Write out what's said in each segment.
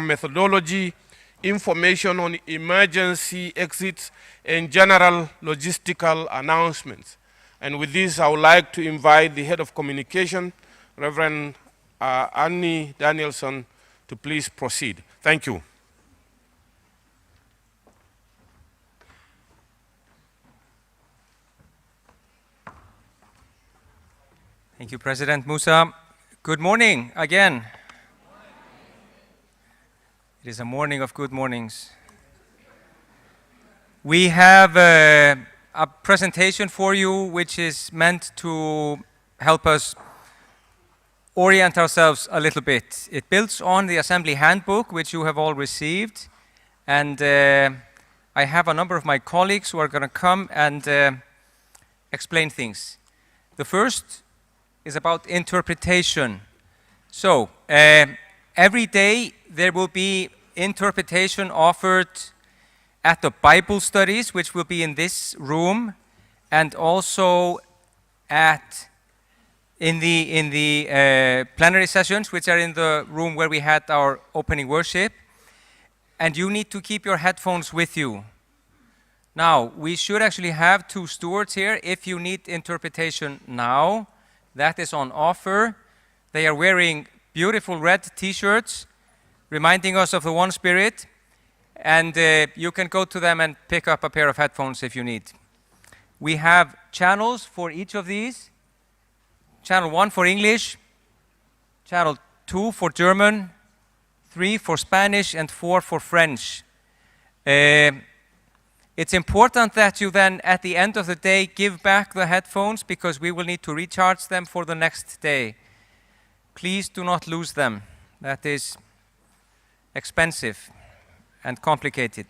methodology, information on emergency exits, and general logistical announcements. And with this, I would like to invite the Head of Communication, Reverend Annie Danielson, to please proceed. Thank you. Thank you, President Musa. Good morning again. It is a morning of good mornings. We have a presentation for you which is meant to help us orient ourselves a little bit. It builds on the Assembly Handbook, which you have all received. And I have a number of my colleagues who are going to come and explain things. The first is about interpretation. So, every day there will be interpretation offered at the Bible studies, which will be in this room, and also in the plenary sessions, which are in the room where we had our opening worship. And you need to keep your headphones with you. Now, we should actually have 2 stewards here if you need interpretation now. That is on offer. They are wearing beautiful red t-shirts, reminding us of the one Spirit. And you can go to them and pick up a pair of headphones if you need. We have channels for each of these. Channel 1 for English, Channel 2 for German, 3 for Spanish, and 4 for French. It's important that you then, at the end of the day, give back the headphones because we will need to recharge them for the next day. Please do not lose them. That is expensive and complicated.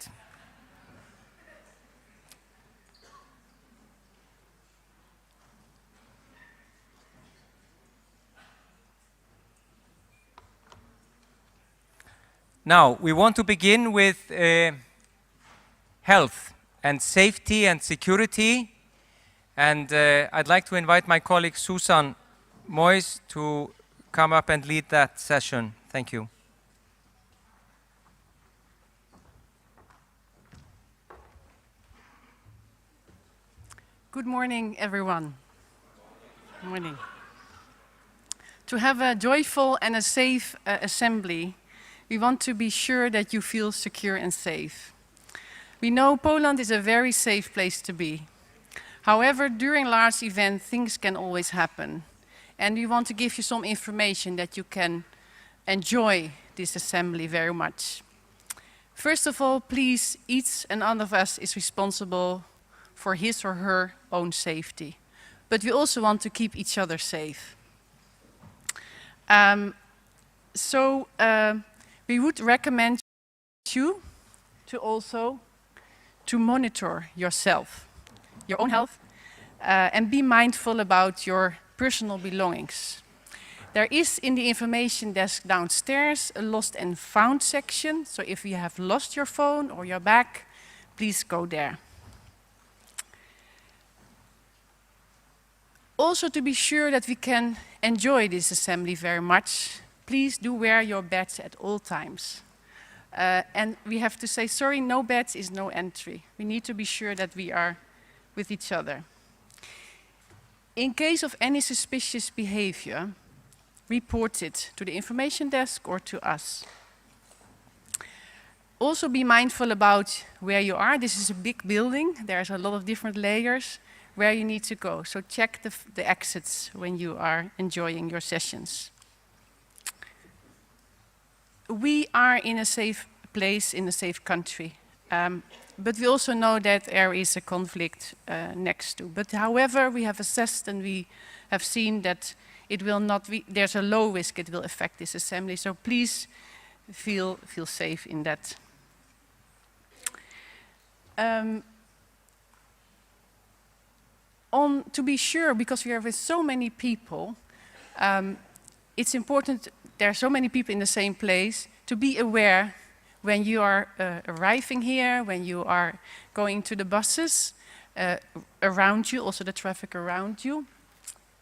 Now, we want to begin with health and safety and security. And I'd like to invite my colleague Susan Moyes to come up and lead that session. Thank you. Good morning, everyone. Good morning. To have a joyful and a safe assembly, we want to be sure that you feel secure and safe. We know Poland is a very safe place to be. However, during large events, things can always happen. And we want to give you some information that you can enjoy this assembly very much. First of all, please, each and one of us is responsible for his or her own safety. But we also want to keep each other safe. We would recommend you to also monitor yourself, your own health, and be mindful about your personal belongings. There is in the information desk downstairs a lost and found section. So if you have lost your phone or your bag, please go there. Also, to be sure that we can enjoy this assembly very much, please do wear your badge at all times. And we have to say, sorry, no badge is no entry. We need to be sure that we are with each other. In case of any suspicious behavior, report it to the information desk or to us. Also be mindful about where you are. This is a big building. There's a lot of different layers where you need to go. So check the exits when you are enjoying your sessions. We are in a safe place, in a safe country. But we also know that there is a conflict next to. But however, we have assessed and we have seen that it will not be, there's a low risk it will affect this assembly. So please feel safe in that. To be sure, because we are with so many people, it's important, there are so many people in the same place, to be aware when you are arriving here, when you are going to the buses around you, also the traffic around you.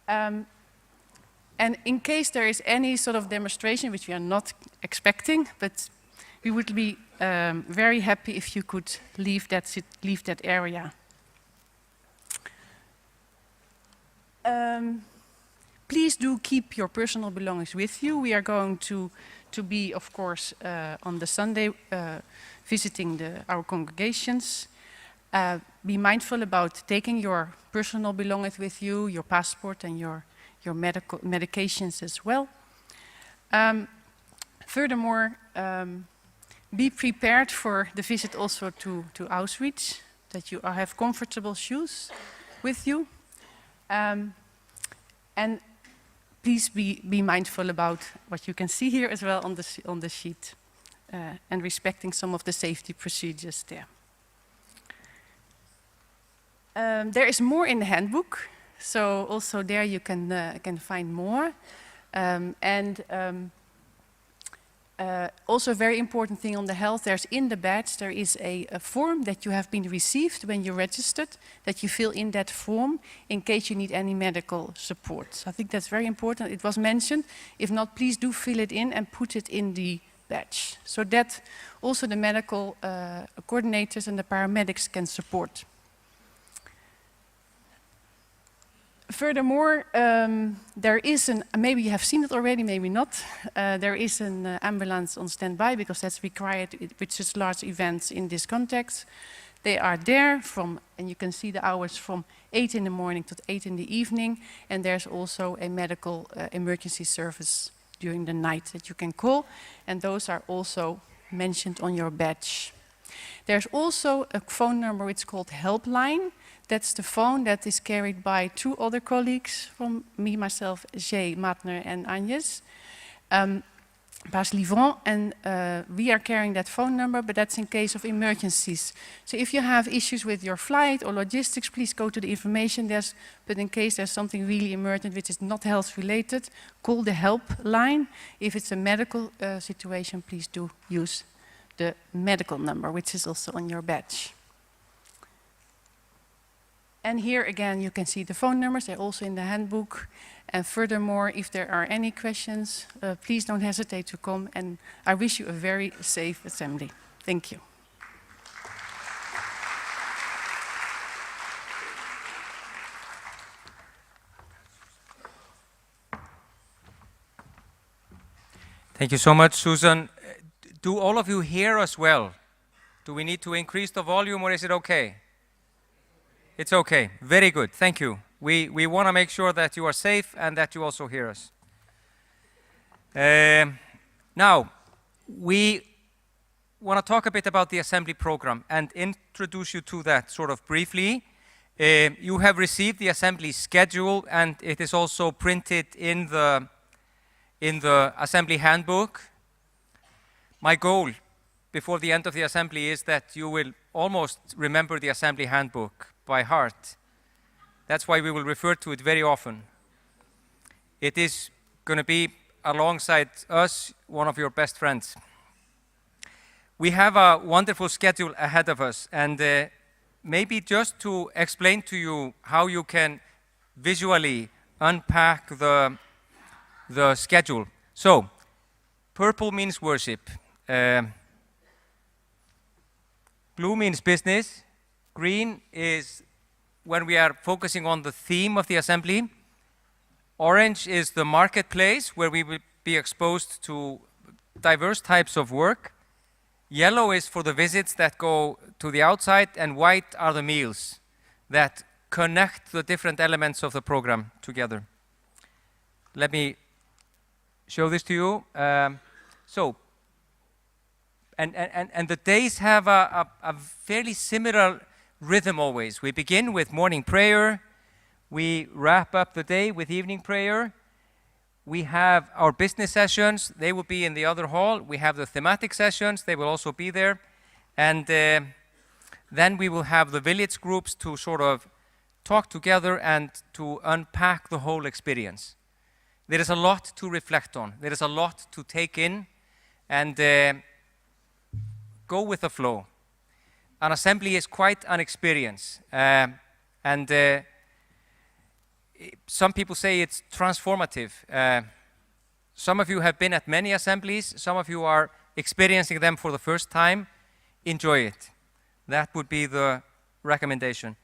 And in case there is any sort of demonstration, which we are not expecting, but we would be very happy if you could leave that area. Please do keep your personal belongings with you. We are going to be, of course, on the Sunday visiting our congregations. Be mindful about taking your personal belongings with you, your passport and your medications as well. Furthermore, be prepared for the visit also to Auschwitz, that you have comfortable shoes with you. And please be mindful about what you can see here as well on the sheet, and respecting some of the safety procedures there. There is more in the handbook, so also there you can find more. Also a very important thing on the health, there's in the badge, there is a form that you have been received when you registered, that you fill in that form in case you need any medical support. So I think that's very important. It was mentioned. If not, please do fill it in and put it in the badge, so that also the medical coordinators and the paramedics can support. Furthermore, there is maybe you have seen it already, maybe not, there is an ambulance on standby, because that's required with such large events in this context. They are there and you can see the hours from 8 in the morning to 8 in the evening, and there's also a medical emergency service during the night that you can call, and those are also mentioned on your badge. There's also a phone number, it's called Helpline. That's the phone that is carried by 2 other colleagues from me, myself, Jay Matner and Agnes, Bas Livron, and we are carrying that phone number, but that's in case of emergencies. So if you have issues with your flight or logistics, please go to the information desk, but in case there's something really emergent which is not health related, call the helpline. If it's a medical situation, please do use the medical number, which is also on your badge. And here again, you can see the phone numbers. They're also in the handbook. And furthermore, if there are any questions, please don't hesitate to come. And I wish you a very safe assembly. Thank you. Thank you so much, Susan. Do all of you hear us well? Do we need to increase the volume, or is it okay? It's okay. Very good. Thank you. We want to make sure that you are safe and that you also hear us. Now, we want to talk a bit about the assembly program and introduce you to that sort of briefly. You have received the assembly schedule, and it is also printed in the assembly handbook. My goal before the end of the assembly is that you will almost remember the assembly handbook by heart. That's why we will refer to it very often. It is going to be, alongside us, one of your best friends. We have a wonderful schedule ahead of us, and maybe just to explain to you how you can visually unpack the schedule. So, purple means worship. Blue means business. Green is when we are focusing on the theme of the assembly. Orange is the marketplace, where we will be exposed to diverse types of work. Yellow is for the visits that go to the outside, and white are the meals that connect the different elements of the program together. Let me show this to you. And the days have a fairly similar rhythm always. We begin with morning prayer. We wrap up the day with evening prayer. We have our business sessions. They will be in the other hall. We have the thematic sessions. They will also be there. And then we will have the village groups to sort of talk together and to unpack the whole experience. There is a lot to reflect on. There is a lot to take in, and go with the flow. An assembly is quite an experience, and some people say it's transformative. Some of you have been at many assemblies. Some of you are experiencing them for the first time, enjoy it. That would be the recommendation.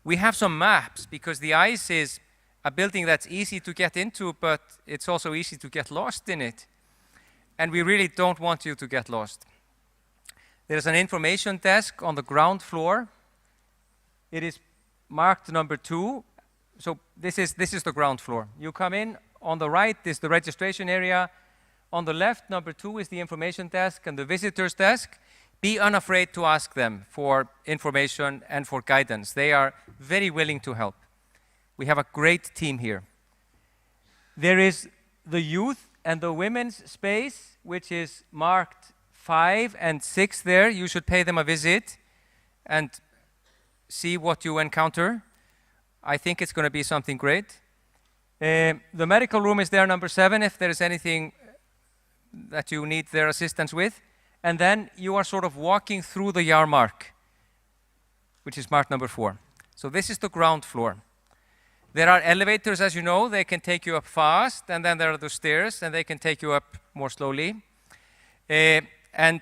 We have some maps because the ICE is a building that's easy to get into, but it's also easy to get lost in it. And we really don't want you to get lost. There's an information desk on the ground floor. It is marked number 2. So this is the ground floor. You come in, on the right is the registration area. On the left, number 2 is the information desk and the visitors desk. Be unafraid to ask them for information and for guidance. They are very willing to help. We have a great team here. There is the youth and the women's space, which is marked 5 and 6 there. You should pay them a visit and see what you encounter. I think it's going to be something great. The medical room is there, number 7, if there is anything that you need their assistance with. And then you are sort of walking through the Jarmark, which is marked number 4. So this is the ground floor. There are elevators, as you know. They can take you up fast, and then there are the stairs, and they can take you up more slowly. And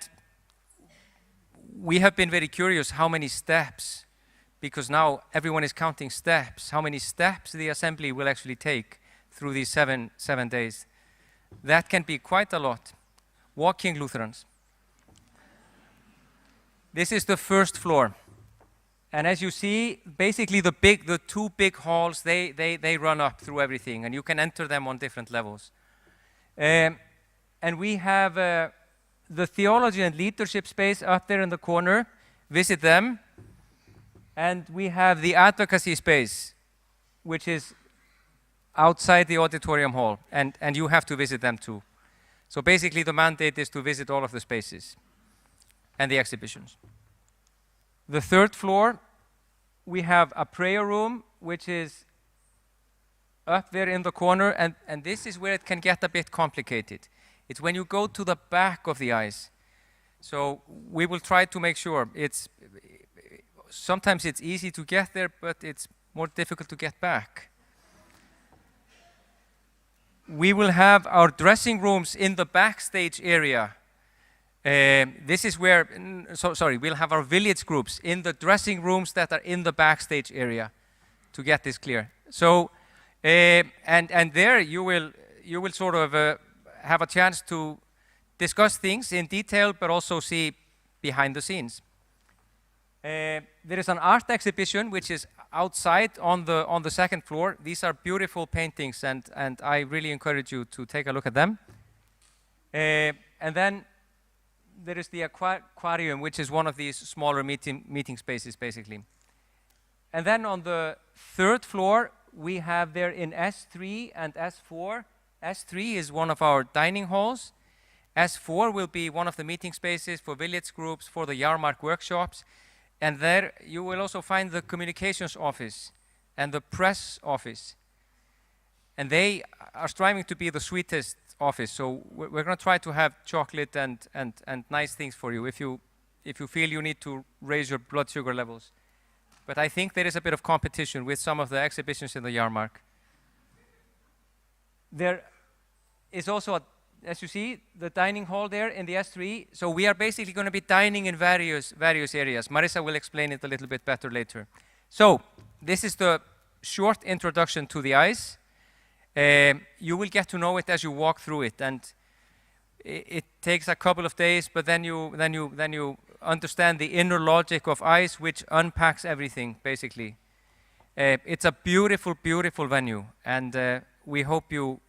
we have been very curious how many steps, because now everyone is counting steps, how many steps the assembly will actually take through these seven days. That can be quite a lot. Walking Lutherans. This is the first floor. And as you see, basically the 2 big halls, they run up through everything, and you can enter them on different levels. And we have the theology and leadership space up there in the corner. Visit them. And we have the advocacy space, which is outside the auditorium hall, and you have to visit them too. So basically the mandate is to visit all of the spaces and the exhibitions. The 3rd floor, we have a prayer room, which is up there in the corner, and this is where it can get a bit complicated. It's when you go to the back of the ICE. So we will try to make sure sometimes it's easy to get there, but it's more difficult to get back. We will have our dressing rooms in the backstage area. This is where, we'll have our village groups in the dressing rooms that are in the backstage area, to get this clear. So, and there you will sort of have a chance to discuss things in detail, but also see behind the scenes. There is an art exhibition which is outside on the 2nd floor. These are beautiful paintings, and I really encourage you to take a look at them. And then there is the aquarium, which is one of these smaller meeting spaces, basically. And then on the 3rd floor, we have there in S3 and S4. S3 is one of our dining halls. S4 will be one of the meeting spaces for village groups, for the Jarmark workshops. And there you will also find the communications office and the press office. And they are striving to be the sweetest office. So we're going to try to have chocolate and nice things for you if you feel you need to raise your blood sugar levels. But I think there is a bit of competition with some of the exhibitions in the Jarmark. There is also, as you see, the dining hall there in the S3. So we are basically going to be dining in various areas. Marissa will explain it a little bit better later. So this is the short introduction to the ICE. You will get to know it as you walk through it, and it takes a couple of days, but then you understand the inner logic of ICE, which unpacks everything basically. It's a beautiful, beautiful venue, and we hope you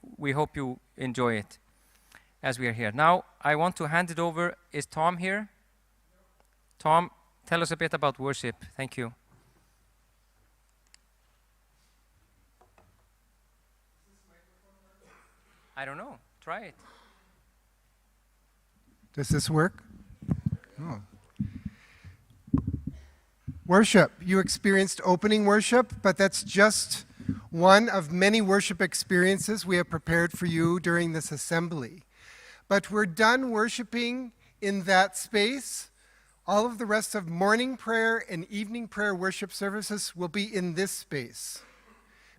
enjoy it as we are here. Now I want to hand it over. Is Tom here? Tom, tell us a bit about worship. Thank you. I don't know. Try it. Does this work? Oh. Worship. You experienced opening worship, but that's just one of many worship experiences we have prepared for you during this assembly. But we're done worshiping in that space. All of the rest of morning prayer and evening prayer worship services will be in this space,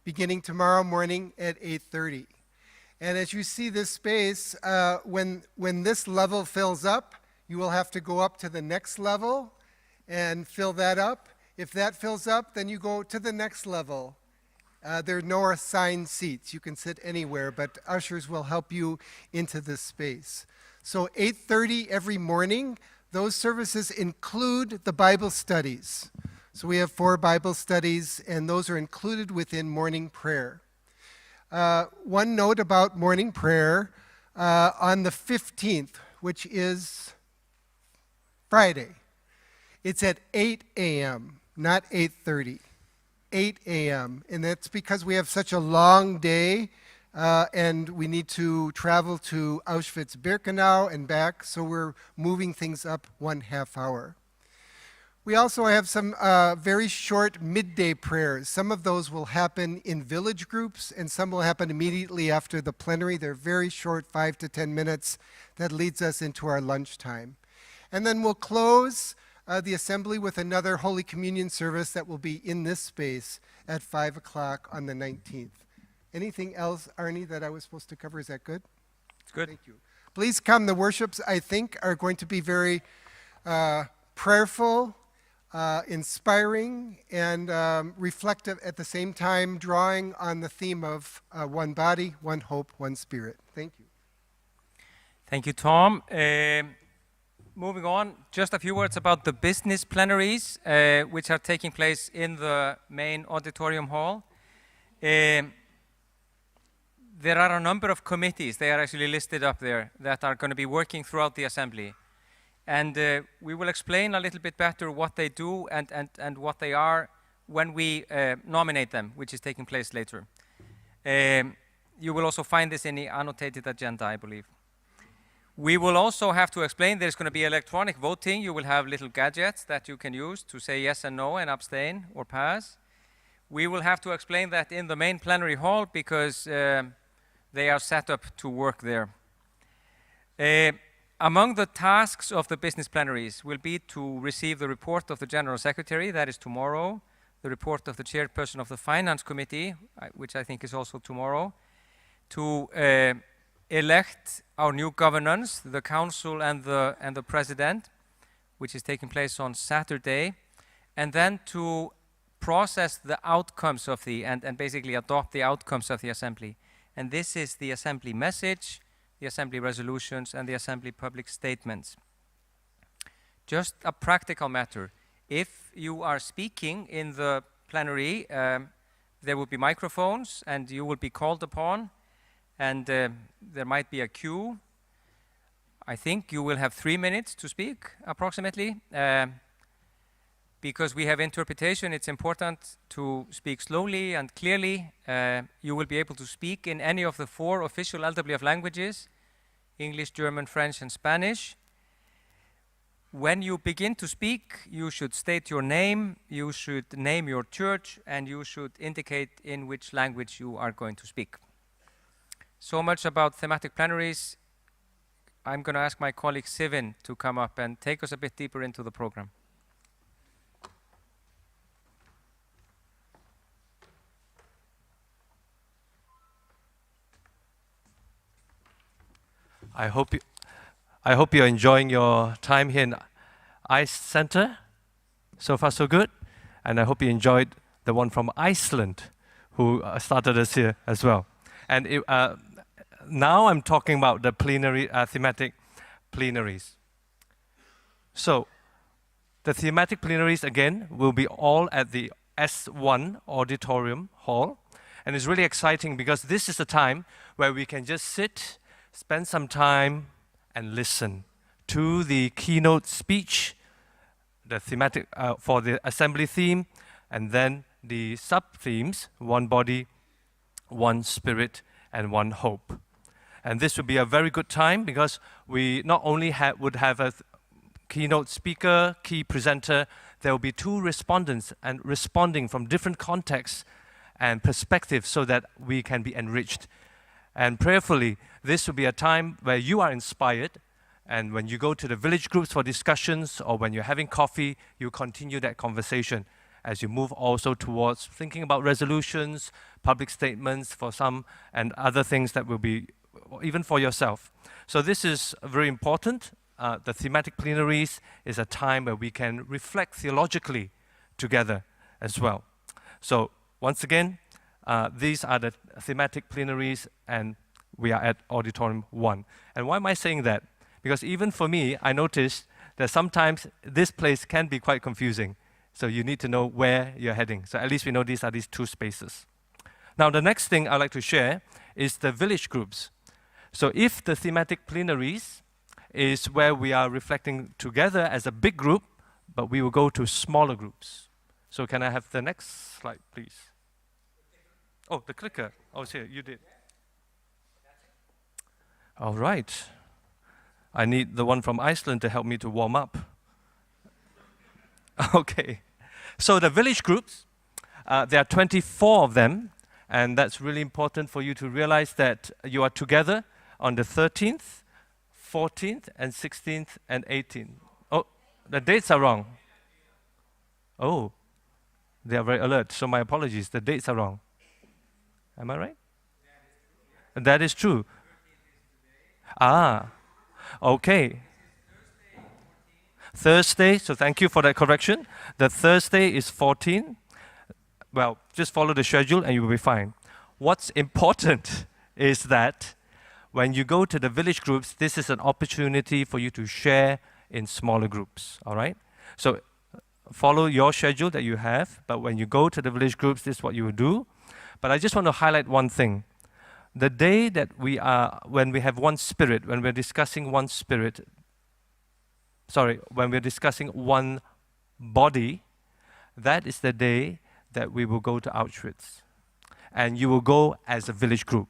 beginning tomorrow morning at 8:30. And as you see this space, when this level fills up, you will have to go up to the next level and fill that up. If that fills up, then you go to the next level. There are no assigned seats. You can sit anywhere, but ushers will help you into this space. So 8:30 every morning, those services include the Bible studies. So we have 4 Bible studies, and those are included within morning prayer. One note about morning prayer, on the 15th, which is Friday, it's at 8 a.m., not 8:30, 8 a.m. And that's because we have such a long day, and we need to travel to Auschwitz-Birkenau and back, so we're moving things up 1/2 hour. We also have some very short midday prayers. Some of those will happen in village groups, and some will happen immediately after the plenary. They're very short, 5 to 10 minutes. That leads us into our lunchtime. And then we'll close the assembly with another Holy Communion service that will be in this space at 5 o'clock on the 19th. Anything else, Arnie, that I was supposed to cover? Is that good? It's good. Thank you. Please come. The worships, I think, are going to be very prayerful, inspiring, and reflective at the same time, drawing on the theme of one body, one hope, one spirit. Thank you. Thank you, Tom. Moving on, just a few words about the business plenaries, which are taking place in the main auditorium hall. There are a number of committees, they are actually listed up there, that are going to be working throughout the assembly. And we will explain a little bit better what they do and what they are when we nominate them, which is taking place later. You will also find this in the annotated agenda, I believe. We will also have to explain there's going to be electronic voting. You will have little gadgets that you can use to say yes and no and abstain or pass. We will have to explain that in the main plenary hall because they are set up to work there. Among the tasks of the business plenaries will be to receive the report of the General Secretary, that is tomorrow, the report of the Chairperson of the Finance Committee, which I think is also tomorrow, to elect our new governance, the Council and the President, which is taking place on Saturday, and then to process the outcomes of and basically adopt the outcomes of the Assembly. And this is the Assembly message, the Assembly resolutions, and the Assembly public statements. Just a practical matter. If you are speaking in the plenary, there will be microphones and you will be called upon, and there might be a queue. I think you will have 3 minutes to speak, approximately. Because we have interpretation, it's important to speak slowly and clearly. You will be able to speak in any of the 4 official LWF languages, English, German, French, and Spanish. When you begin to speak, you should state your name, you should name your church, and you should indicate in which language you are going to speak. So much about thematic plenaries. I'm going to ask my colleague Sivin to come up and take us a bit deeper into the program. I hope you're enjoying your time here in ICE Center. So far, so good. And I hope you enjoyed the one from Iceland, who started us here as well. And now I'm talking about the plenary, thematic plenaries. So the thematic plenaries, again, will be all at the S1 auditorium hall. And it's really exciting because this is a time where we can just sit, spend some time and listen to the keynote speech, the thematic for the assembly theme, and then the sub-themes, one body, one spirit, and one hope. And this would be a very good time because we not only would have a keynote speaker, key presenter, there will be 2 respondents and responding from different contexts and perspectives so that we can be enriched. And prayerfully, this will be a time where you are inspired, and when you go to the village groups for discussions or when you're having coffee, you continue that conversation. as you move also towards thinking about resolutions, public statements for some, and other things that will be, even for yourself. So this is very important. The thematic plenaries is a time where we can reflect theologically together as well. So once again, these are the thematic plenaries, and we are at Auditorium 1. And why am I saying that? Because even for me, I noticed that sometimes this place can be quite confusing. So you need to know where you're heading. So at least we know these are these two spaces. Now the next thing I'd like to share is the village groups. So if the thematic plenaries is where we are reflecting together as a big group, but we will go to smaller groups. So can I have the next slide, please? Oh, the clicker. Oh, here, you did. All right. I need the one from Iceland to help me to warm up. Okay. So the village groups, there are 24 of them, and that's really important for you to realize that you are together on the 13th, 14th, and 16th, and 18th. Oh, the dates are wrong. Oh, they are very alert, so my apologies. The dates are wrong. Am I right? That is true. Ah, okay. Thursday, so thank you for that correction. The Thursday is 14. Well, just follow the schedule and you will be fine. What's important is that when you go to the village groups, this is an opportunity for you to share in smaller groups, all right? So follow your schedule that you have, but when you go to the village groups, this is what you will do. But I just want to highlight one thing. The day that when we have one spirit, when we're discussing one spirit, when we're discussing one body, that is the day that we will go to Auschwitz. And you will go as a village group.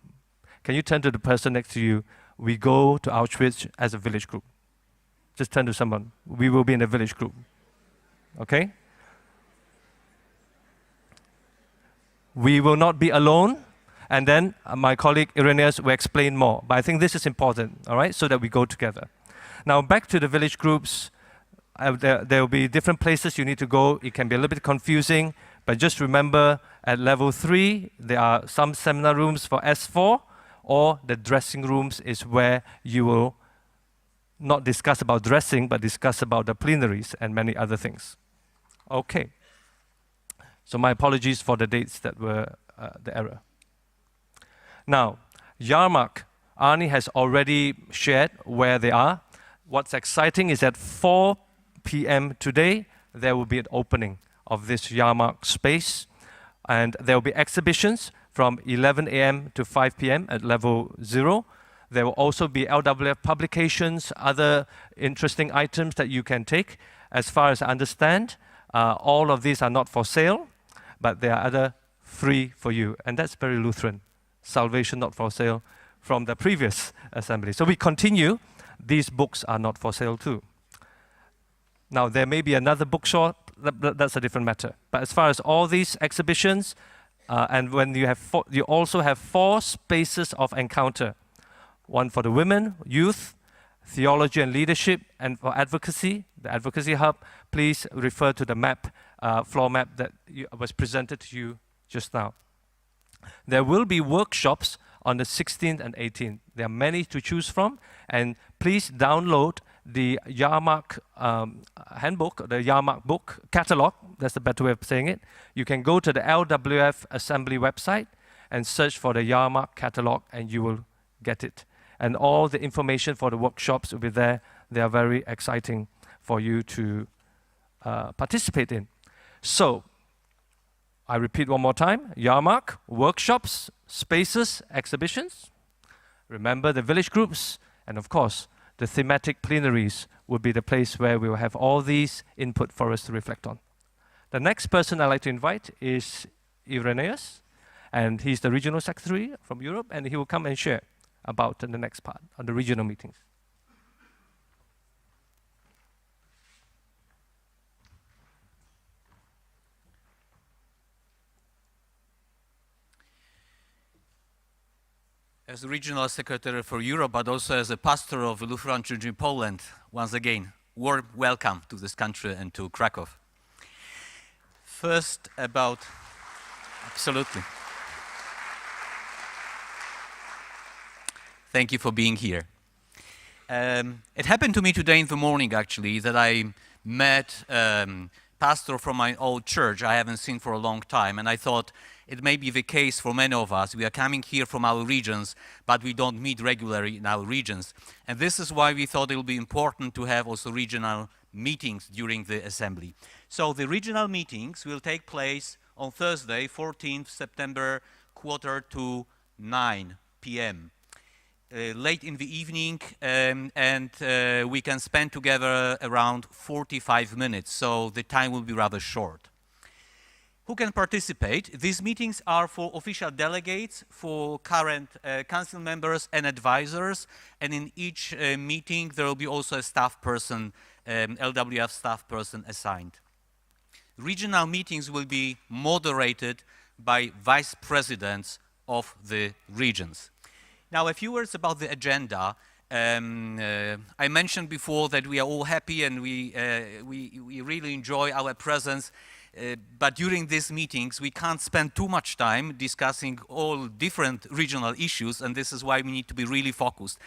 Can you turn to the person next to you? We go to Auschwitz as a village group. Just turn to someone. We will be in a village group. Okay? We will not be alone. And then my colleague Irenaeus will explain more. But I think this is important, all right, so that we go together. Now back to the village groups. There will be different places you need to go. It can be a little bit confusing, but just remember at level 3, there are some seminar rooms for S4, or the dressing rooms is where you will not discuss about dressing, but discuss about the plenaries and many other things. Okay. So my apologies for the dates that were the error. Now, Yarmark, Arnie has already shared where they are. What's exciting is at 4 p.m. today, there will be an opening of this Yarmark space. And there will be exhibitions from 11 a.m. to 5 p.m. at level 0. There will also be LWF publications, other interesting items that you can take. As far as I understand, all of these are not for sale, but they are other free for you. And that's very Lutheran. Salvation not for sale from the previous assembly. So we continue. These books are not for sale too. Now there may be another bookshop, that's a different matter. But as far as all these exhibitions, and when you have you also have 4 spaces of encounter. One for the women, youth, theology and leadership, and for advocacy, the advocacy hub. Please refer to the map, floor map that was presented to you just now. There will be workshops on the 16th and 18th. There are many to choose from, and please download the Yarmark handbook, the Yarmark book catalog. That's the better way of saying it. You can go to the LWF Assembly website and search for the Yarmark catalog, and you will get it. And all the information for the workshops will be there. They are very exciting for you to participate in. So, I repeat one more time, Yarmark, workshops, spaces, exhibitions. Remember the village groups, and of course, the thematic plenaries would be the place where we will have all these input for us to reflect on. The next person I'd like to invite is Irenaeus, and he's the regional secretary from Europe, and he will come and share about the next part on the regional meetings. As the regional secretary for Europe, but also as a pastor of the Lutheran Church in Poland, once again, warm welcome to this country and to Krakow. first about... Absolutely. Thank you for being here. It happened to me today in the morning, actually, that I met pastor from my old church I haven't seen for a long time, and I thought it may be the case for many of us. We are coming here from our regions, but we don't meet regularly in our regions. And this is why we thought it would be important to have also regional meetings during the assembly. So the regional meetings will take place on Thursday, 14th September, 8:45 p.m. Late in the evening, and we can spend together around 45 minutes, so the time will be rather short. Who can participate? These meetings are for official delegates, for current council members and advisors, and in each meeting there will be also a staff person, LWF staff person assigned. Regional meetings will be moderated by vice presidents of the regions. Now, a few words about the agenda. I mentioned before that we are all happy and we really enjoy our presence, but during these meetings we can't spend too much time discussing all different regional issues, and this is why we need to be really focused.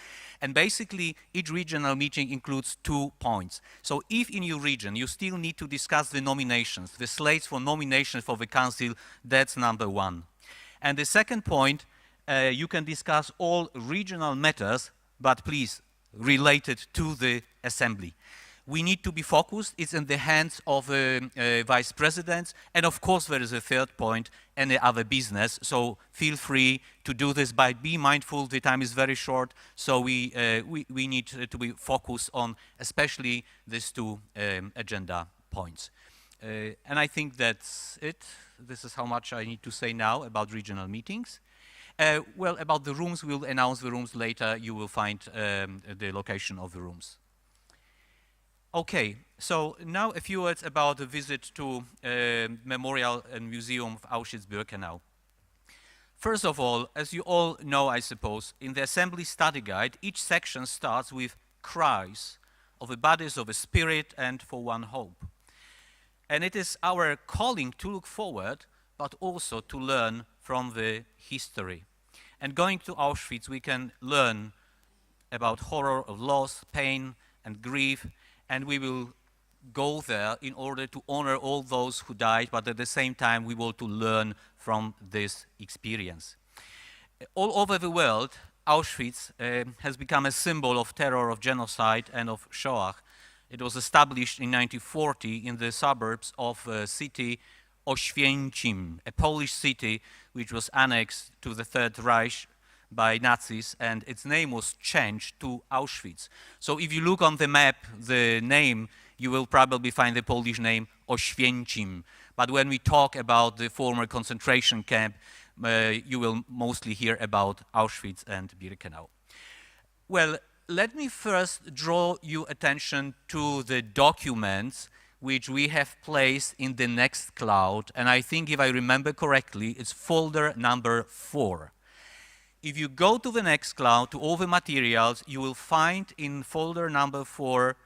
And basically, each regional meeting includes 2 points. So if in your region you still need to discuss the nominations, the slates for nominations for the council, that's number 1. And the second point, you can discuss all regional matters, but please, related to the assembly. We need to be focused. It's in the hands of vice presidents. And of course, there is a third point, any other business. So feel free to do this, but be mindful, the time is very short. So we need to be focused on especially these 2 agenda points. And I think that's it. This is how much I need to say now about regional meetings. Well, about the rooms, we'll announce the rooms later. You will find the location of the rooms. Okay, so now a few words about the visit to Memorial and Museum of Auschwitz-Birkenau. First of all, as you all know, I suppose, in the Assembly Study Guide, each section starts with cries of the bodies of a spirit and for one hope. And it is our calling to look forward, but also to learn from the history. And going to Auschwitz, we can learn about horror of loss, pain, and grief, and we will go there in order to honor all those who died, but at the same time, we want to learn from this experience. All over the world, Auschwitz has become a symbol of terror, of genocide, and of Shoah. It was established in 1940 in the suburbs of a city Oświęcim, a Polish city which was annexed to the Third Reich by Nazis, and its name was changed to Auschwitz. So if you look on the map, the name, you will probably find the Polish name Oświęcim. But when we talk about the former concentration camp, you will mostly hear about Auschwitz and Birkenau. Well, let me first draw your attention to the documents which we have placed in the next cloud, and I think if I remember correctly, it's folder number 4. If you go to the next cloud, to all the materials, you will find in folder number 4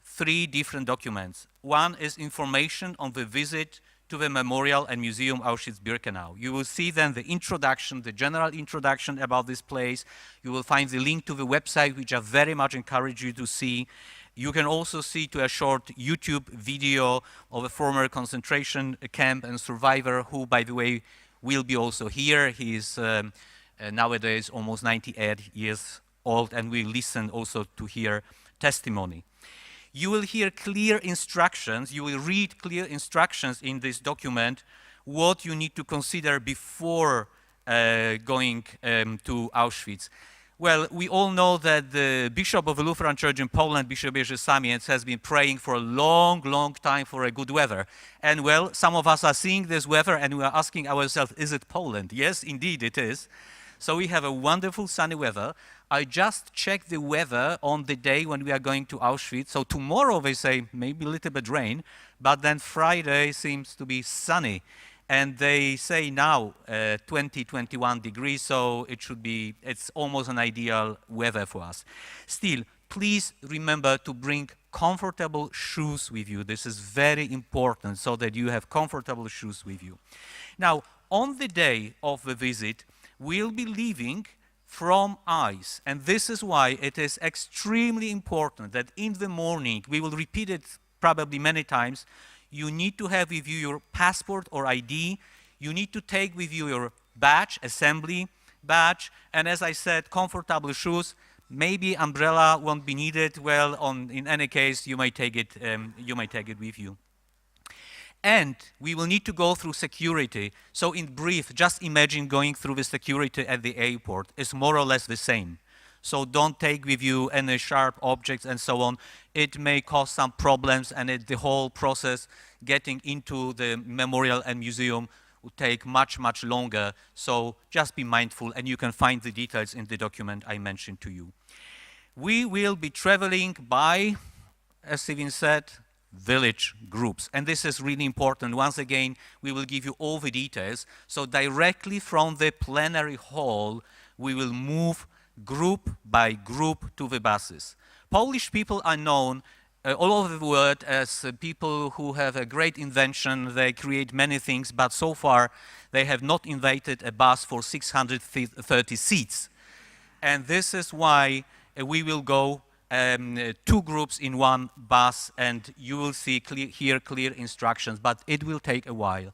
3 different documents. One is information on the visit to the Memorial and Museum Auschwitz-Birkenau. You will see then the introduction, the general introduction about this place. You will find the link to the website, which I very much encourage you to see. You can also see to a short YouTube video of a former concentration camp and survivor who, by the way, will be also here. He is nowadays almost 98 years old, and we listen also to hear testimony. You will hear clear instructions, you will read clear instructions in this document what you need to consider before going to Auschwitz. Well, we all know that the Bishop of the Lutheran Church in Poland, Bishop Jerzy Samiec, has been praying for a long, long time for a good weather. And well, some of us are seeing this weather and we are asking ourselves, is it Poland? Yes, indeed it is. So we have a wonderful sunny weather. I just checked the weather on the day when we are going to Auschwitz. So tomorrow they say maybe a little bit rain, but then Friday seems to be sunny. And they say now 20, 21 degrees, so it should be, it's almost an ideal weather for us. Still, please remember to bring comfortable shoes with you. This is very important, so that you have comfortable shoes with you. Now, on the day of the visit, we'll be leaving from ice, and this is why it is extremely important that in the morning, we will repeat it probably many times, you need to have with you your passport or ID, you need to take with you your badge, assembly badge, and as I said, comfortable shoes. Maybe umbrella won't be needed. Well, in any case, you may take it with you. And we will need to go through security. So in brief, just imagine going through the security at the airport. It's more or less the same. So don't take with you any sharp objects and so on. It may cause some problems, and the whole process getting into the memorial and museum will take much, much longer. So just be mindful, and you can find the details in the document I mentioned to you. We will be traveling by, as Steven said, village groups. And this is really important. Once again, we will give you all the details. So directly from the plenary hall, we will move group by group to the buses. Polish people are known all over the world as people who have a great invention. They create many things, but so far they have not invented a bus for 630 seats. And this is why we will go two groups in one bus, and you will see clear instructions, but it will take a while.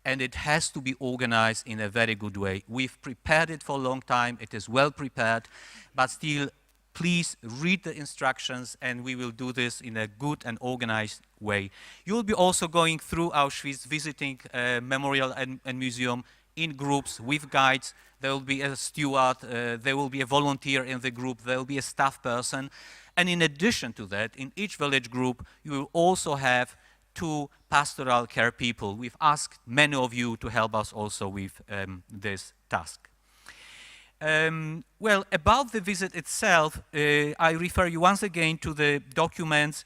And it has to be organized in a very good way. We've prepared it for a long time, it is well prepared, but still, please read the instructions, and we will do this in a good and organized way. You will be also going through Auschwitz, visiting memorial and museum in groups with guides. There will be a steward, there will be a volunteer in the group, there will be a staff person. And in addition to that, in each village group, you will also have 2 pastoral care people. We've asked many of you to help us also with this task. Well, about the visit itself, I refer you once again to the documents.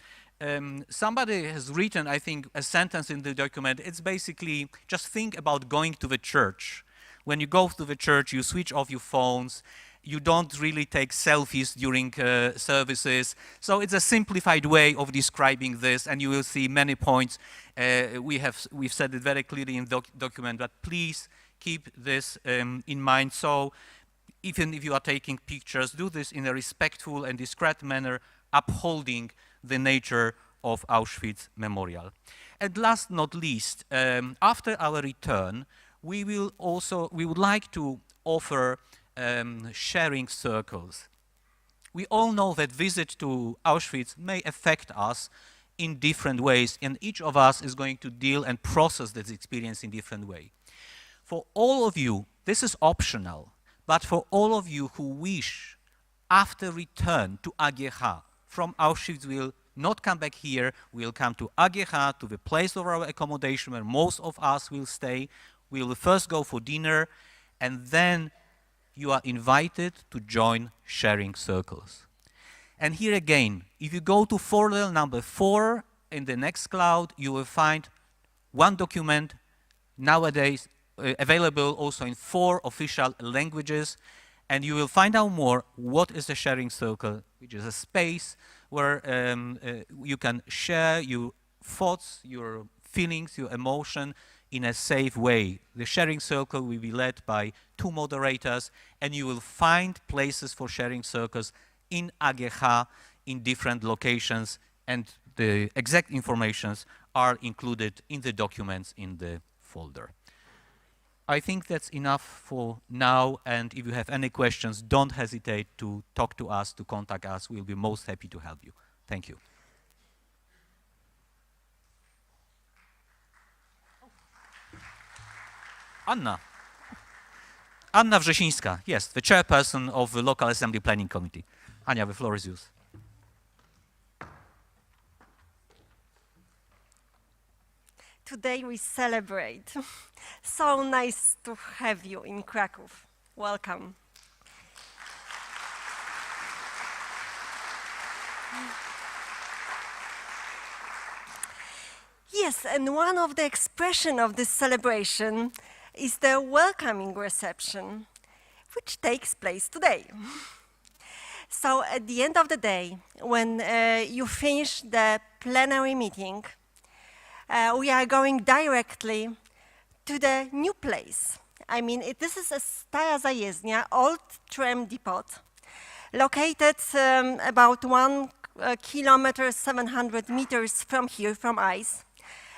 Somebody has written, I think, a sentence in the document. It's basically, just think about going to the church. When you go to the church, you switch off your phones. You don't really take selfies during services. So it's a simplified way of describing this, and you will see many points. We've said it very clearly in the document, but please keep this in mind. So even if you are taking pictures, do this in a respectful and discreet manner, upholding the nature of Auschwitz Memorial. And last not least, after our return, we would like to offer sharing circles. We all know that visit to Auschwitz may affect us in different ways, and each of us is going to deal and process this experience in different way. For all of you, this is optional, but for all of you who wish, after return to AGH from Auschwitz, will not come back here, we'll come to AGH, to the place of our accommodation where most of us will stay. We will first go for dinner, and then you are invited to join sharing circles. And here again, if you go to folder number 4 in the next cloud, you will find one document nowadays available also in 4 official languages, and you will find out more what is a sharing circle, which is a space where you can share your thoughts, your feelings, your emotion, in a safe way. The sharing circle will be led by 2 moderators, and you will find places for sharing circles in AGH in different locations, and the exact informations are included in the documents in the folder. I think that's enough for now, and if you have any questions, don't hesitate to talk to us, to contact us. We'll be most happy to help you. Thank you. Anna Wrzesińska, yes, the chairperson of the local assembly planning committee. Ania, the floor is yours. Today we celebrate. So nice to have you in Kraków. Welcome. Yes, and one of the expressions of this celebration is the welcoming reception, which takes place today. So at the end of the day, when you finish the plenary meeting, we are going directly to the new place. I mean, this is a Stara Zajezdnia, old tram depot, located about 1 kilometer, 700 meters from here, from ICE.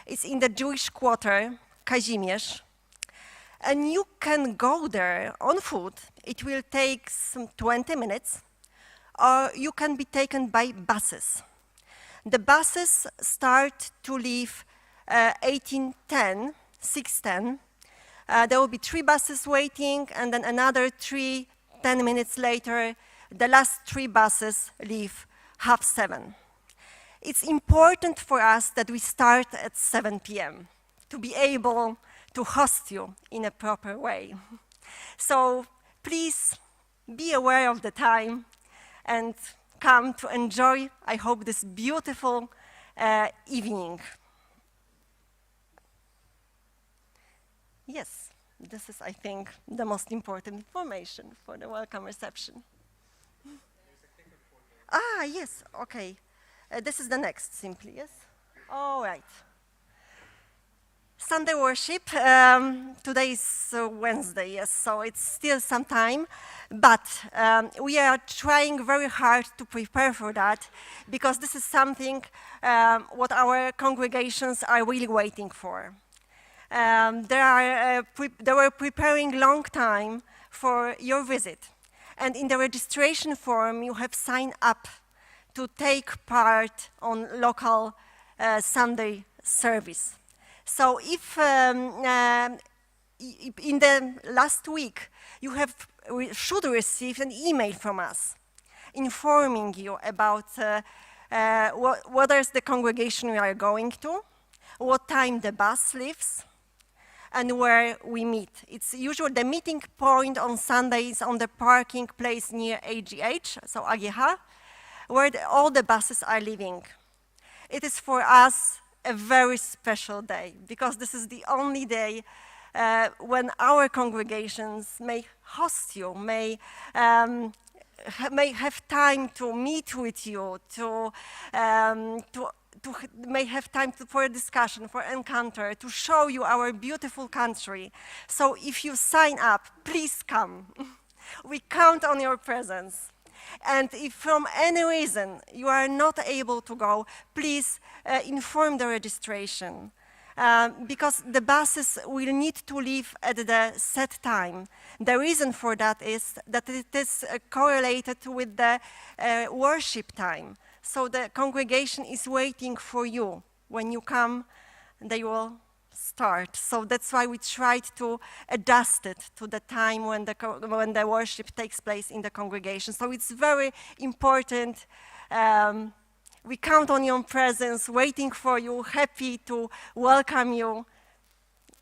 It's in the Jewish quarter, Kazimierz. And you can go there on foot. It will take some 20 minutes, or you can be taken by buses. The buses start to leave 18:10, 6:10. There will be 3 buses waiting, and then another 3, 10 minutes later, the last 3 buses leave 6:30. It's important for us that we start at 7 p.m. to be able to host you in a proper way. So please be aware of the time and come to enjoy, I hope, this beautiful evening. Yes, this is, I think, the most important information for the welcome reception. Ah, yes, okay. This is the next, simply, yes? All right. Sunday worship, today is Wednesday, yes, so it's still some time, but we are trying very hard to prepare for that, because this is something what our congregations are really waiting for. They were preparing long time for your visit, and in the registration form you have signed up to take part on local Sunday service. So if in the last week you should receive an email from us informing you about whether it's the congregation we are going to, what time the bus leaves, and where we meet. It's usually the meeting point on Sundays on the parking place near AGH, so AGH, where all the buses are leaving. It is for us a very special day, because this is the only day when our congregations may host you, may have time to meet with you, may have time for a discussion, for encounter, to show you our beautiful country. So if you sign up, please come. We count on your presence. And if from any reason you are not able to go, please inform the registration, because the buses will need to leave at the set time. The reason for that is that it is correlated with the worship time. So the congregation is waiting for you. When you come, they will start. So that's why we tried to adjust it to the time when the worship takes place in the congregation. So it's very important. We count on your presence, waiting for you, happy to welcome you.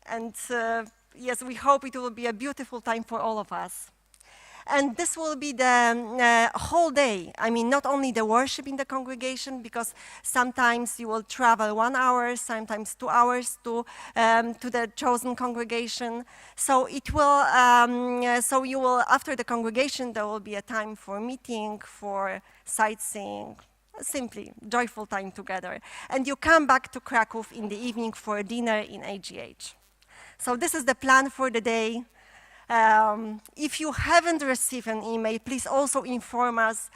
And yes, we hope it will be a beautiful time for all of us. And this will be the whole day. I mean, not only the worship in the congregation, because sometimes you will travel 1 hour, sometimes 2 hours to the chosen congregation. So it will. So you will, after the congregation, there will be a time for meeting, for sightseeing, simply joyful time together. And you come back to Kraków in the evening for a dinner in AGH. So this is the plan for the day. If you haven't received an email, please also inform us.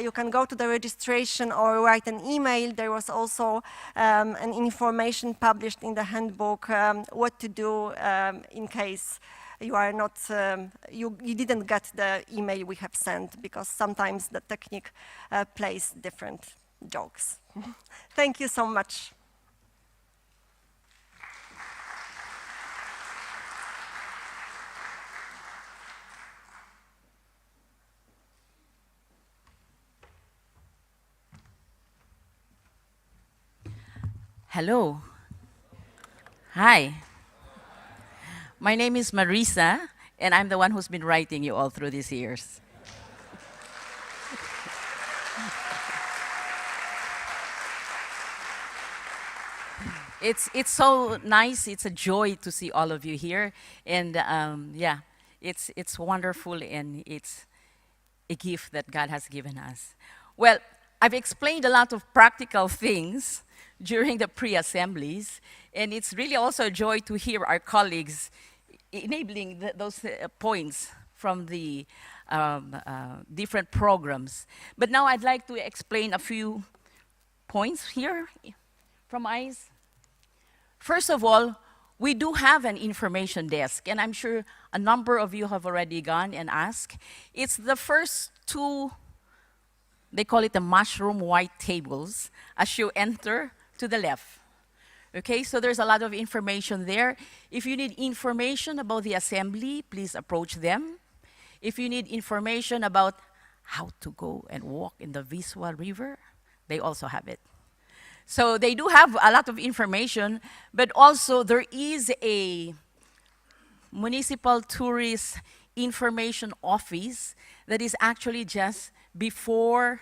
You can go to the registration or write an email. There was also an information published in the handbook what to do in case you are not, you didn't get the email we have sent, because sometimes the technique plays different jokes. Thank you so much. Hello. Hi. My name is Marisa, and I'm the one who's been writing you all through these years. It's so nice. It's a joy to see all of you here, and yeah, it's wonderful, and a gift that God has given us. Well, I've explained a lot of practical things during the pre-assemblies, and it's really also a joy to hear our colleagues enabling those points from the different programs. But now I'd like to explain a few points here from ICE. First of all, we do have an information desk, and I'm sure a number of you have already gone and asked. It's the first two, they call it the mushroom white tables, as you enter to the left. Okay, so there's a lot of information there. If you need information about the assembly, please approach them. If you need information about how to go and walk in the Viswa River, they also have it. So they do have a lot of information, but also there is a municipal tourist information office that is actually just before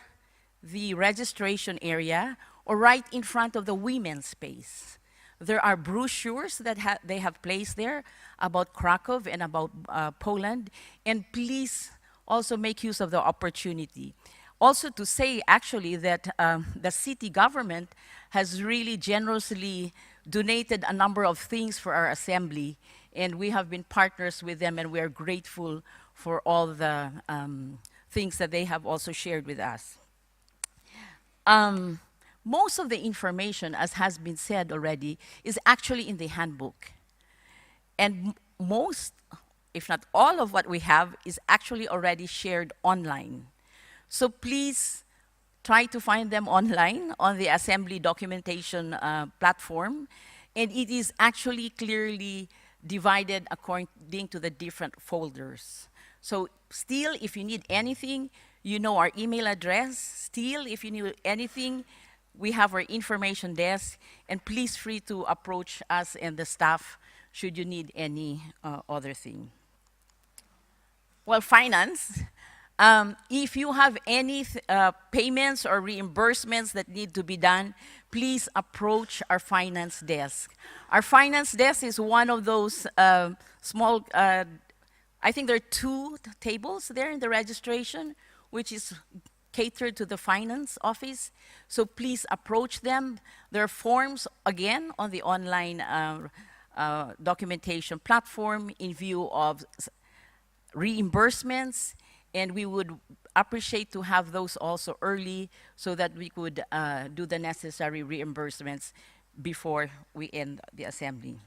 the registration area or right in front of the women's space. There are brochures that they have placed there about Krakow and about Poland, and please also make use of the opportunity. Also to say actually that the city government has really generously donated a number of things for our assembly, and we have been partners with them, and we are grateful for all the things that they have also shared with us. Most of the information, as has been said already, is actually in the handbook. And most, if not all of what we have, is actually already shared online. So please try to find them online on the assembly documentation platform. And it is actually clearly divided according to the different folders. So still, if you need anything, you know our email address. Still, if you need anything, we have our information desk, and please free to approach us and the staff should you need any other thing. Well, finance. If you have any payments or reimbursements that need to be done, please approach our finance desk. Our finance desk is one of those small, I think there are 2 tables there in the registration, which is catered to the finance office. So please approach them. There are forms, again, on the online documentation platform in view of reimbursements, and we would appreciate to have those also early so that we could do the necessary reimbursements before we end the assembly.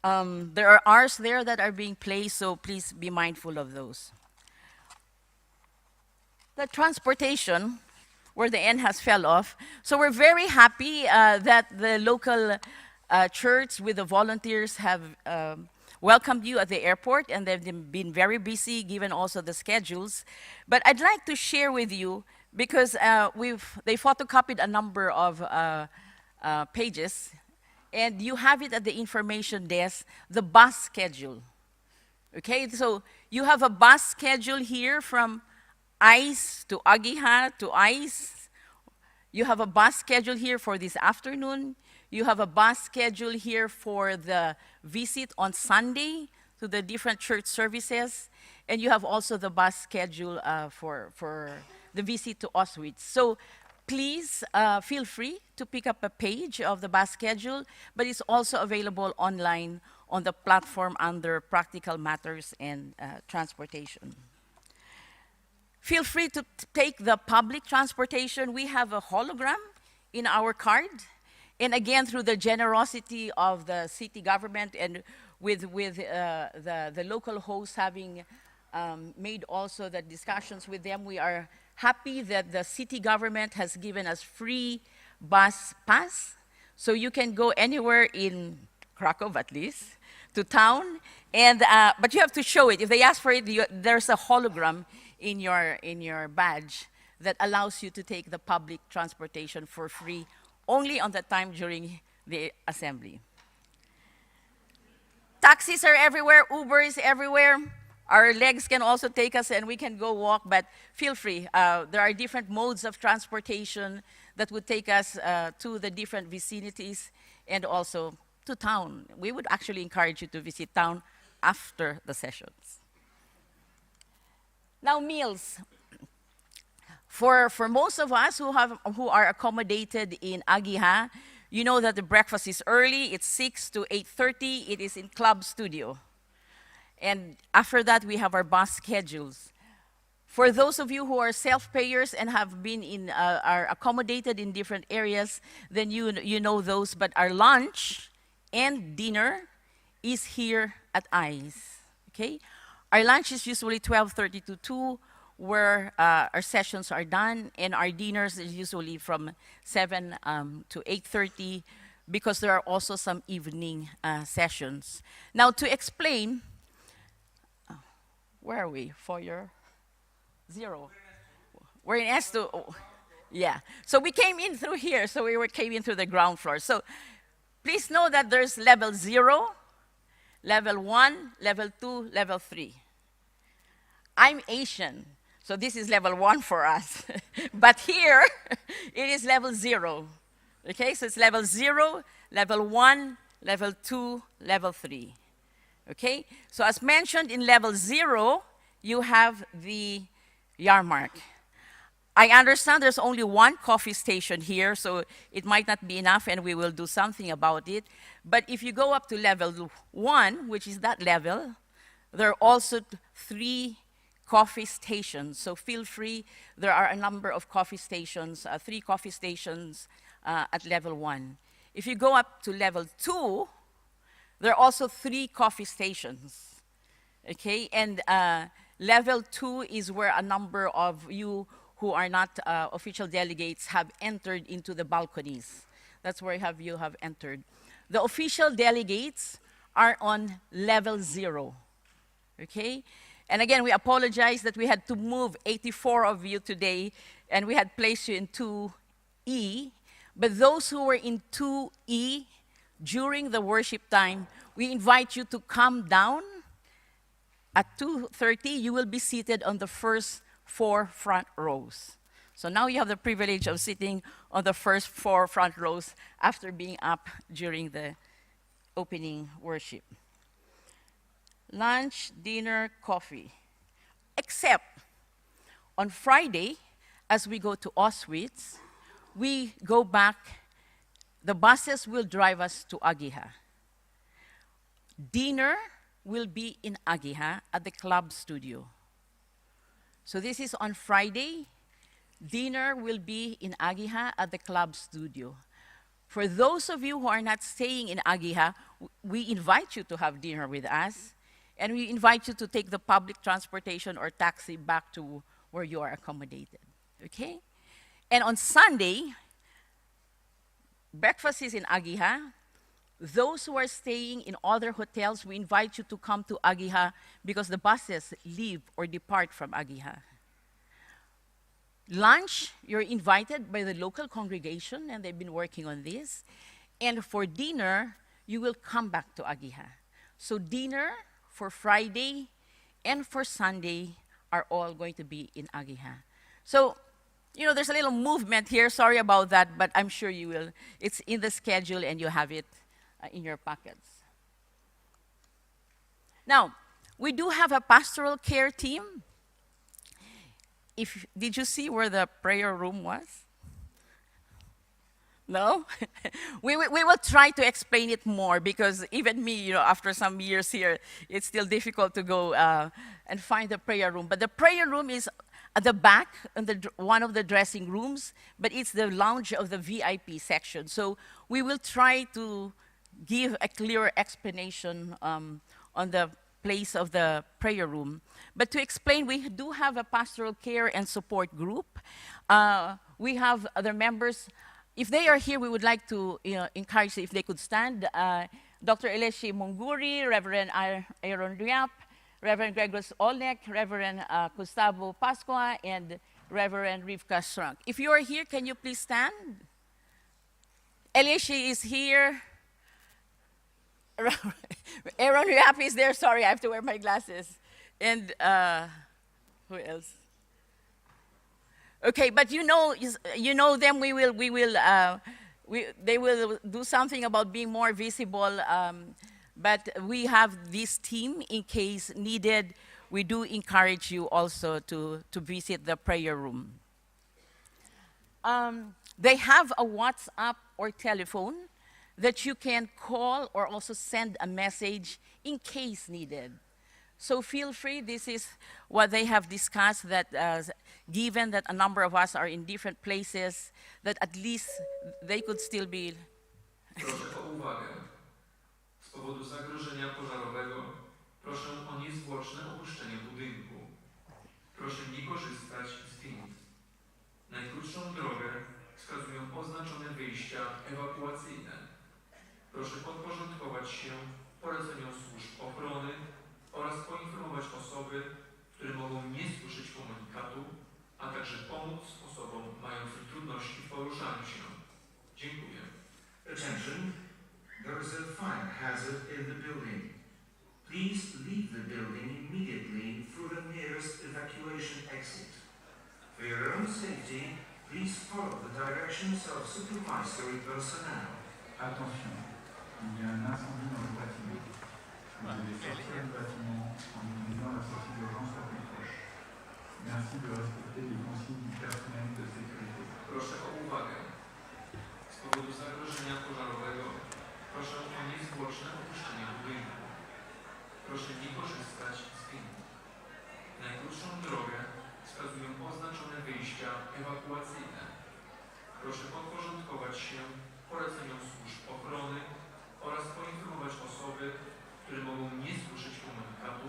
There are hours there that are being placed, so please be mindful of those. The transportation, where the N has fell off. So we're very happy that the local church with the volunteers have welcomed you at the airport, and they've been very busy given also the schedules. But I'd like to share with you, because they photocopied a number of pages, and you have it at the information desk, the bus schedule. Okay, so you have a bus schedule here from ICE to Agiha to ICE. You have a bus schedule here for this afternoon. You have a bus schedule here for the visit on Sunday to the different church services. And you have also the bus schedule for the visit to Auschwitz. So please feel free to pick up a page of the bus schedule, but it's also available online on the platform under Practical Matters and Transportation. Feel free to take the public transportation. We have a hologram in our card. And again, through the generosity of the city government and with the local hosts having made also the discussions with them, we are happy that the city government has given us free bus pass. So you can go anywhere in Krakow, at least, to town. And, but you have to show it. If they ask for it, there's a hologram in your badge that allows you to take the public transportation for free only on the time during the assembly. Taxis are everywhere, Uber is everywhere. Our legs can also take us and we can go walk, but feel free. There are different modes of transportation that would take us to the different vicinities and also to town. We would actually encourage you to visit town after the sessions. Now, meals. For most of us who are accommodated in Agiha, you know that the breakfast is early. It's 6 to 8:30. It is in Club Studio. And after that, we have our bus schedules. For those of you who are self-payers and have been are accommodated in different areas, then you know those. But our lunch and dinner is here at ICE. Okay? Our lunch is usually 12:30 to 2, where our sessions are done, and our dinners is usually from 7 to 8:30, because there are also some evening sessions. Now, to explain, where are we? Foyer 0. We're in S2. Oh, yeah. So we came in through here. So we came in through the ground floor. So please know that there's level 0, level 1, level 2, level 3. I'm Asian, so this is level 1 for us. But here, it is level 0. Okay, so it's level 0, level 1, level 2, level 3. Okay, so as mentioned in level 0, you have the Yarmark. I understand there's only one coffee station here, so it might not be enough, and we will do something about it. But if you go up to level 1, which is that level, there are also 3 coffee stations. So feel free, there are a number of coffee stations, 3 coffee stations at level 1. If you go up to level 2, there are also 3 coffee stations. Okay, and level 2 is where a number of you who are not official delegates have entered into the balconies. That's where you have entered. The official delegates are on level 0. Okay? And again, we apologize that we had to move 84 of you today, and we had placed you in 2E. But those who were in 2E during the worship time, we invite you to come down. At 2:30, you will be seated on the first 4 front rows. So now you have the privilege of sitting on the first 4 front rows after being up during the opening worship. Lunch, dinner, coffee. Except on Friday, as we go to Auschwitz, we go back. The buses will drive us to Agiha. Dinner will be in Agiha at the Club Studio. So this is on Friday. Dinner will be in Agiha at the Club Studio. For those of you who are not staying in Agiha, we invite you to have dinner with us, and we invite you to take the public transportation or taxi back to where you are accommodated. Okay? And on Sunday, breakfast is in Agiha. Those who are staying in other hotels, we invite you to come to Agiha because the buses leave or depart from Agiha. Lunch, you're invited by the local congregation, and they've been working on this. And for dinner, you will come back to Agiha. So dinner for Friday and for Sunday are all going to be in Agiha. So, you know, there's a little movement here. Sorry about that, but I'm sure you will. It's in the schedule, and you have it in your pockets. Now, we do have a pastoral care team. Did you see where the prayer room was? No? we will try to explain it more, because even me, you know, after some years here, it's still difficult to go and find the prayer room. But the prayer room is at the back, in one of the dressing rooms, but it's the lounge of the VIP section. So we will try to give a clearer explanation on the place of the prayer room. But to explain, we do have a pastoral care and support group. We have other members. If they are here, we would like to encourage them if they could stand. Dr. Eleshi Munguri, Reverend Aaron Riap, Reverend Gregos Olnek, Reverend Gustavo Pascua, and Reverend Rivka Shrunk. If you are here, can you please stand? Eleshi is here. Aaron Riap is there. Sorry, I have to wear my glasses. And who else? Okay, but you know them. They will do something about being more visible. But we have this team in case needed. we do encourage you also to visit the prayer room. They have a WhatsApp or telephone that you can call or also send a message in case needed. So feel free, this is what they have discussed, that given that a number of us are in different places, that at least they could still be... Proszę o uwagę. Z powodu zagrożenia pożarowego proszę o niezwłoczne opuszczenie budynku. Proszę nie korzystać z wind. Najkrótszą drogę wskazują oznaczone wyjścia ewakuacyjne. Proszę podporządkować się poleceniom służb ochrony oraz poinformować osoby, które mogą nie słyszeć komunikatu, a także pomóc osobom mającym trudności w poruszaniu się. Dziękuję. Attention, there is a fire hazard in the building. Please leave the building immediately through the nearest evacuation exit. For your own safety, please follow the directions of supervisory personnel. Attention, il y a un incendie dans le bâtiment. Vous devez sortir du bâtiment en utilisant la sortie d'urgence la plus proche. Merci de respecter les consignes du personnel de sécurité. Proszę o uwagę. Z powodu zagrożenia pożarowego proszę o niezwłoczne opuszczenie budynku. Proszę nie korzystać z wind. Najkrótszą drogę wskazują oznaczone wyjścia ewakuacyjne. Proszę podporządkować się poleceniom służb ochrony oraz poinformować osoby, które mogą nie słyszeć komunikatu,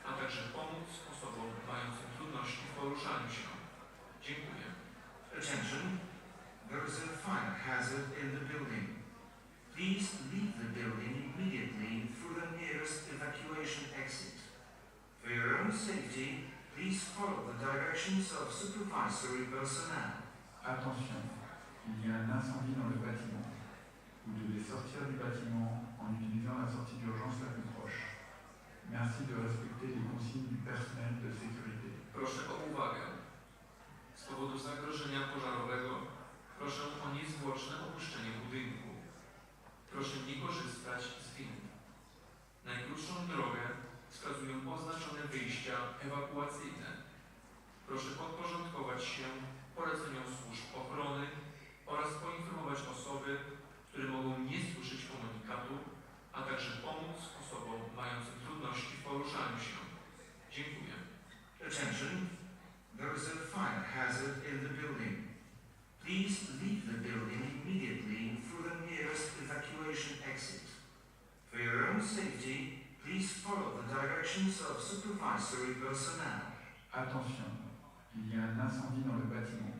a także pomóc osobom mającym trudności w poruszaniu się. Dziękuję. Attention, there is a fire hazard in the building. Please leave the building immediately through the nearest evacuation exit. For your own safety, please follow the directions of supervisory personnel. Attention, il y a un incendie dans le bâtiment. Vous devez sortir du bâtiment en utilisant la sortie d'urgence la plus proche. Merci de respecter les consignes du personnel de sécurité. Proszę o uwagę. Z powodu zagrożenia pożarowego proszę o niezwłoczne opuszczenie budynku. Proszę nie korzystać z wind. Najkrótszą drogę wskazują oznaczone wyjścia ewakuacyjne. Proszę podporządkować się poleceniom służb ochrony oraz poinformować osoby, które mogą nie słyszeć komunikatu, a także pomóc osobom mającym trudności w poruszaniu się. Dziękuję. Attention, there is a fire hazard in the building. Please leave the building immediately through the nearest evacuation exit. For your own safety, please follow the directions of supervisory personnel. Attention, il y a un incendie dans le bâtiment.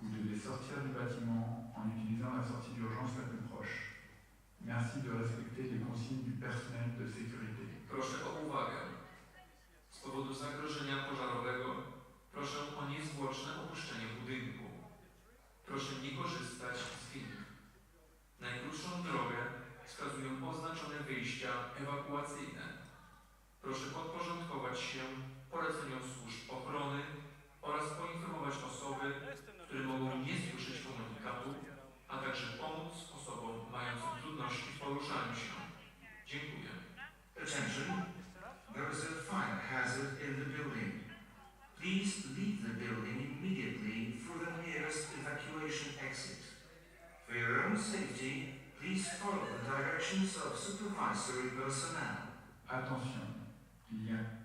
Vous devez sortir du bâtiment en utilisant la sortie d'urgence la plus proche. Merci de respecter les consignes du personnel de sécurité. Proszę o uwagę. Z powodu zagrożenia pożarowego proszę o niezwłoczne opuszczenie budynku. Proszę nie korzystać z wind. Najkrótszą drogę wskazują oznaczone wyjścia ewakuacyjne. Proszę podporządkować się poleceniom służb ochrony oraz poinformować osoby, które mogą nie słyszeć komunikatu, a także pomóc osobom mającym trudności w poruszaniu się. Dziękuję. Attention, there is a fire hazard in the building. Please leave the building immediately through the nearest evacuation exit. For your own safety, please follow the directions of supervisory personnel. Attention, il y a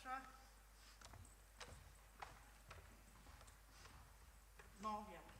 proszę. No wiem.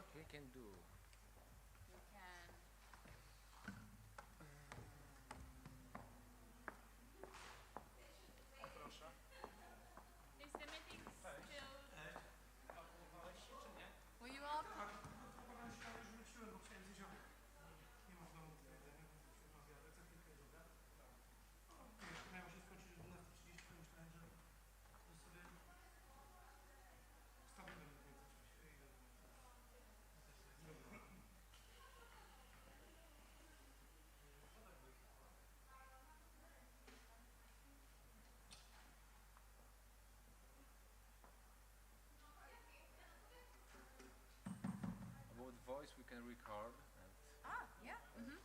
what we can do? We can. Is the meeting still? Will you all? About voice we can record. And Yeah.